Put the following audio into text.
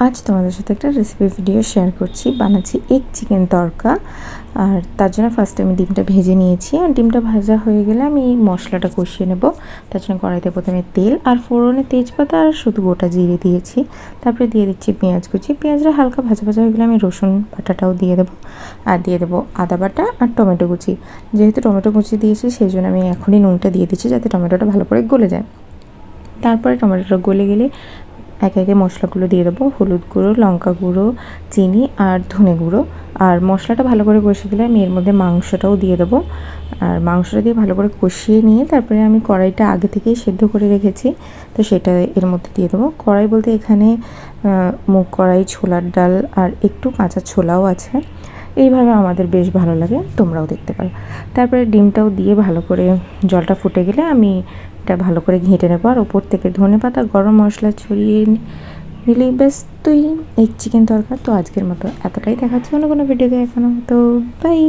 আজ তোমাদের সাথে একটা রেসিপি ভিডিও শেয়ার করছি। বানাচ্ছি এগ চিকেন তড়কা। আর তার জন্য ফার্স্ট আমি ডিমটা ভেজে নিয়েছি, আর ডিমটা ভাজা হয়ে গেলে আমি মশলাটা কষিয়ে নেব। তার জন্য কড়াইতে প্রথমে তেল আর ফোড়নে তেজপাতা আর শুধু গোটা জিরে দিয়েছি। তারপরে দিয়ে দিচ্ছি পেঁয়াজ কুচি। পেঁয়াজটা হালকা ভাজা ভাজা হয়ে গেলে আমি রসুন বাটাটাও দিয়ে দেবো, আর দিয়ে দেবো আদা বাটা আর টমেটো কুচি। যেহেতু টমেটো কুচি দিয়েছি সেই জন্য আমি এখনই নুনটা দিয়ে দিচ্ছি, যাতে টমেটোটা ভালো করে গলে যায়। তারপরে টমেটোটা গলে গেলে একে একে মশলাগুলো দিয়ে দেবো, হলুদ গুঁড়ো, লঙ্কা গুঁড়ো, চিনি আর ধনে গুঁড়ো। আর মশলাটা ভালো করে কষে গেলে আমি এর মধ্যে মাংসটাও দিয়ে দেবো। আর মাংসটা দিয়ে ভালো করে কষিয়ে নিয়ে তারপরে আমি কড়াইটা আগে থেকেই সেদ্ধ করে রেখেছি, তো সেটা এর মধ্যে দিয়ে দেবো। কড়াই বলতে এখানে মুগ কড়াই, ছোলার ডাল আর একটু কাঁচা ছোলাও আছে। এইভাবে আমাদের বেশ ভালো লাগে, তোমরাও দেখতে পারো। তারপরে ডিমটাও দিয়ে ভালো করে জলটা ফুটে গেলে আমি এটা ভালো করে ঘেঁটে নেবো, আর ওপর থেকে ধনেপাতা, গরম মশলা ছড়িয়ে নিলেই ব্যাস তৈরি এগ চিকেন তরকা। তো আজকের মতো এতটাই, দেখাচ্ছি অন্য কোনো ভিডিওতে। এখনো তো বাই।